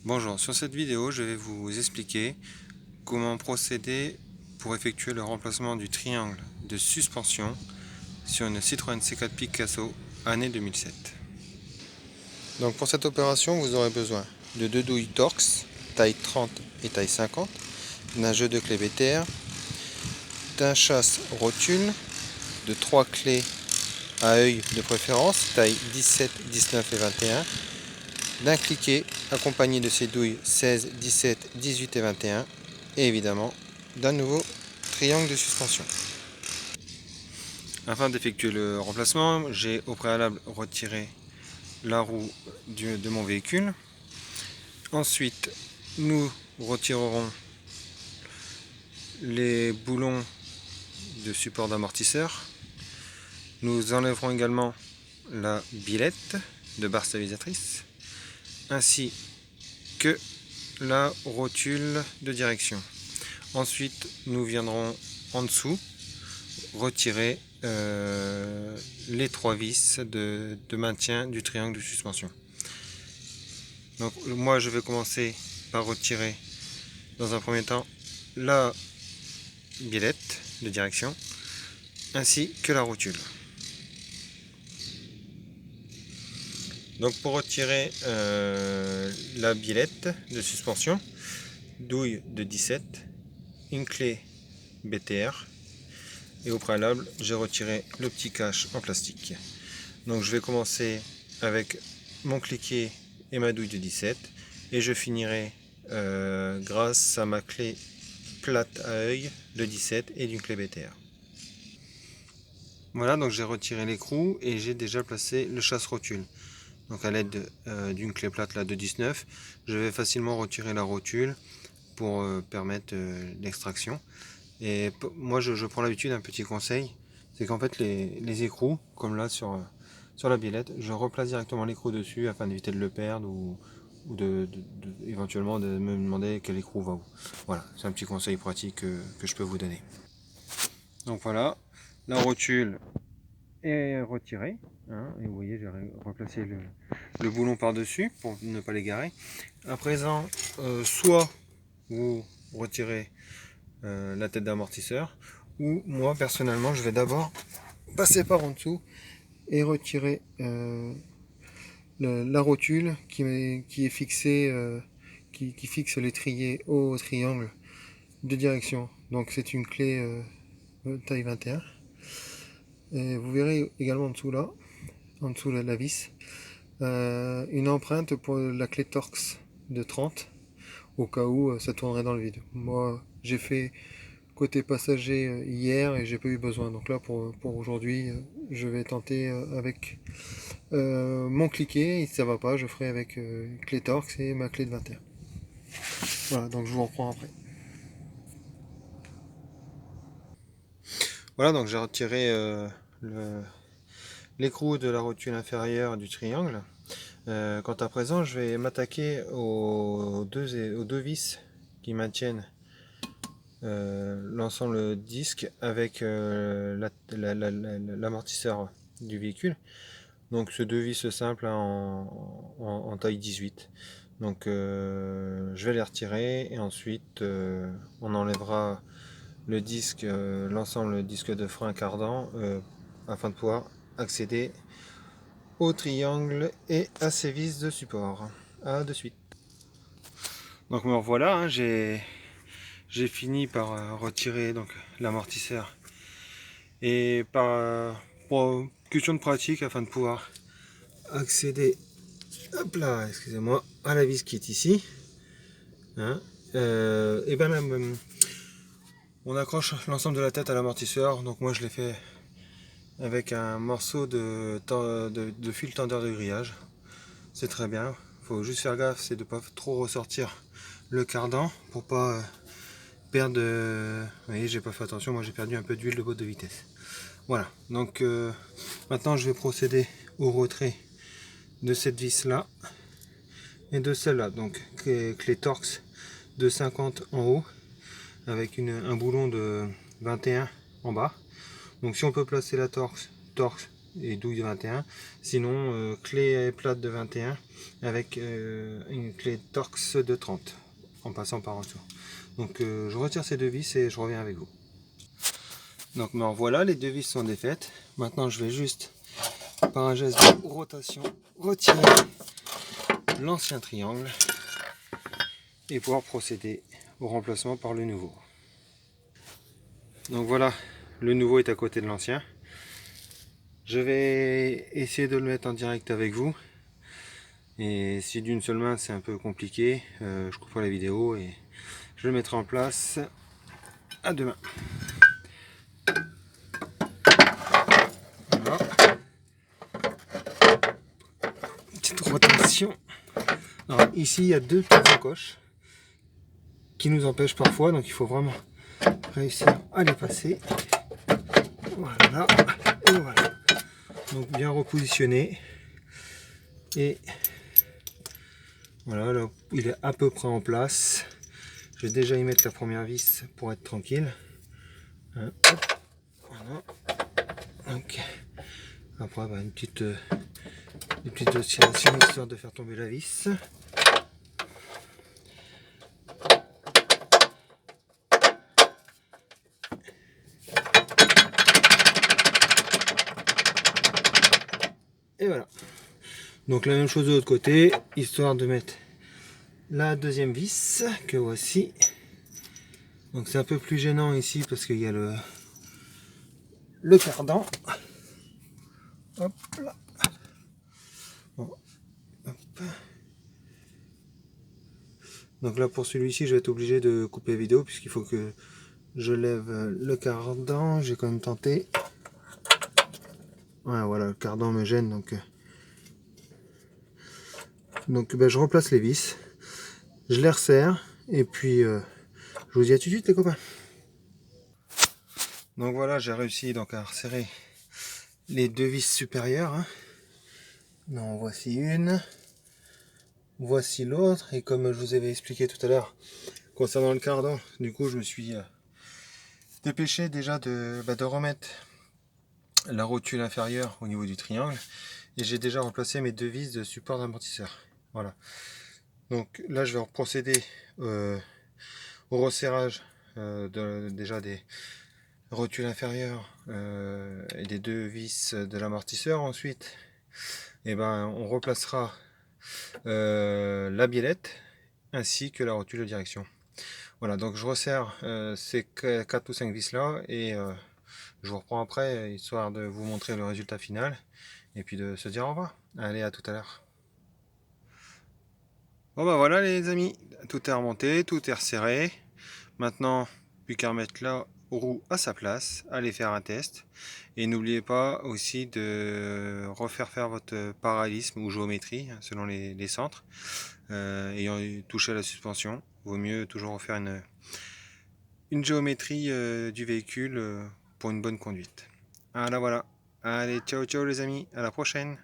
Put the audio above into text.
Bonjour, sur cette vidéo je vais vous expliquer comment procéder pour effectuer le remplacement du triangle de suspension sur une Citroën C4 Picasso année 2007. Donc pour cette opération vous aurez besoin de deux douilles Torx taille 30 et taille 50, d'un jeu de clés BTR, d'un chasse rotule, de trois clés à œil de préférence taille 17, 19 et 21, d'un cliquet accompagné de ces douilles 16, 17, 18 et 21 et évidemment d'un nouveau triangle de suspension. Afin d'effectuer le remplacement, j'ai au préalable retiré la roue de mon véhicule. Ensuite, nous retirerons les boulons de support d'amortisseur. Nous enlèverons également la bilette de barre stabilisatrice ainsi que la rotule de direction. Ensuite, nous viendrons en dessous retirer les trois vis de maintien du triangle de suspension. Donc moi je vais commencer par retirer dans un premier temps la bilette de direction ainsi que la rotule. Donc pour retirer la bilette de suspension, douille de 17, une clé BTR et au préalable j'ai retiré le petit cache en plastique. Donc je vais commencer avec mon cliquet et ma douille de 17 et je finirai grâce à ma clé plate à œil de 17 et d'une clé BTR. Voilà, donc j'ai retiré l'écrou et j'ai déjà placé le chasse-rotule. Donc à l'aide d'une clé plate là, de 19, je vais facilement retirer la rotule pour permettre l'extraction. Et moi je prends l'habitude d'un petit conseil, c'est qu'en fait les écrous, comme là sur la biellette, je replace directement l'écrou dessus afin d'éviter de le perdre ou éventuellement de me demander quel écrou va où. Voilà, c'est un petit conseil pratique que je peux vous donner. Donc voilà, la rotule est retirée, hein, et vous voyez j'ai replacé le boulon par dessus pour ne pas l'égarer. À présent, soit vous retirez la tête d'amortisseur, ou moi personnellement je vais d'abord passer par en dessous et retirer la rotule qui est fixée, qui fixe l'étrier au triangle de direction. Donc c'est une clé taille 21. Et vous verrez également en dessous là, en dessous de la vis, une empreinte pour la clé Torx de 30 au cas où ça tournerait dans le vide. Moi j'ai fait côté passager hier et j'ai pas eu besoin, donc là pour aujourd'hui je vais tenter avec mon cliquet, et si ça va pas je ferai avec clé Torx et ma clé de 21. Voilà, donc je vous reprends après. Voilà, donc j'ai retiré l'écrou de la rotule inférieure du triangle. Quant à présent je vais m'attaquer aux deux vis qui maintiennent l'ensemble disque avec l'amortisseur du véhicule. Donc ce deux vis simple hein, en taille 18. Donc je vais les retirer et ensuite on enlèvera le disque, l'ensemble disque de frein cardan afin de pouvoir accéder au triangle et à ses vis de support. A de suite. Donc me revoilà, hein, j'ai fini par retirer donc l'amortisseur et pour question de pratique afin de pouvoir accéder, hop là, excusez-moi, à la vis qui est ici, hein, et ben là, on accroche l'ensemble de la tête à l'amortisseur. Donc moi je l'ai fait avec un morceau de fil tendeur de grillage. C'est très bien, faut juste faire gaffe, c'est de pas trop ressortir le cardan pour pas perdre, vous voyez j'ai pas fait attention, moi j'ai perdu un peu d'huile de boîte de vitesse. Voilà, donc maintenant je vais procéder au retrait de cette vis là et de celle-là, donc clé Torx de 50 en haut avec un boulon de 21 en bas. Donc si on peut placer la Torx et douille de 21. Sinon, clé plate de 21 avec une clé Torx de 30 en passant par en dessous. Donc je retire ces deux vis et je reviens avec vous. Donc me voilà, les deux vis sont défaites. Maintenant je vais juste par un geste de rotation retirer l'ancien triangle et pouvoir procéder au remplacement par le nouveau. Donc voilà, le nouveau est à côté de l'ancien. Je vais essayer de le mettre en direct avec vous. Et si d'une seule main c'est un peu compliqué, je couperai la vidéo et je le mettrai en place à deux mains. Voilà. Petite rotation. Alors ici il y a deux petites encoches qui nous empêchent parfois, donc il faut vraiment réussir à les passer. Voilà, et voilà. Donc bien repositionné. Et voilà, là il est à peu près en place. Je vais déjà y mettre la première vis pour être tranquille. Hein, hop, voilà. Donc après bah, une petite oscillation histoire de faire tomber la vis. Et voilà. Donc la même chose de l'autre côté, histoire de mettre la deuxième vis que voici. Donc c'est un peu plus gênant ici parce qu'il y a le cardan. Hop là. Bon, hop. Donc là pour celui-ci je vais être obligé de couper la vidéo puisqu'il faut que je lève le cardan. J'ai quand même tenté. Ouais, voilà, le cardan me gêne donc ben, je replace les vis, je les resserre et puis je vous dis à tout de suite les copains. Donc voilà, j'ai réussi donc à resserrer les deux vis supérieures. Hein. Non, voici une, voici l'autre, et comme je vous avais expliqué tout à l'heure concernant le cardan, du coup je me suis dépêché déjà de remettre la rotule inférieure au niveau du triangle, et j'ai déjà remplacé mes deux vis de support d'amortisseur. Voilà. Donc là je vais procéder au resserrage déjà des rotules inférieures et des deux vis de l'amortisseur. Ensuite, et ben, on replacera la biellette ainsi que la rotule de direction. Voilà, donc je resserre ces 4 ou 5 vis là et je vous reprends après histoire de vous montrer le résultat final et puis de se dire au revoir. Allez, à tout à l'heure. Bon bah voilà les amis, tout est remonté, tout est resserré. Maintenant, plus qu'à remettre la roue à sa place, allez faire un test. Et n'oubliez pas aussi de refaire faire votre parallélisme ou géométrie selon les centres. Ayant touché à la suspension, vaut mieux toujours refaire une géométrie du véhicule pour une bonne conduite. Voilà, voilà. Allez, ciao ciao les amis, à la prochaine.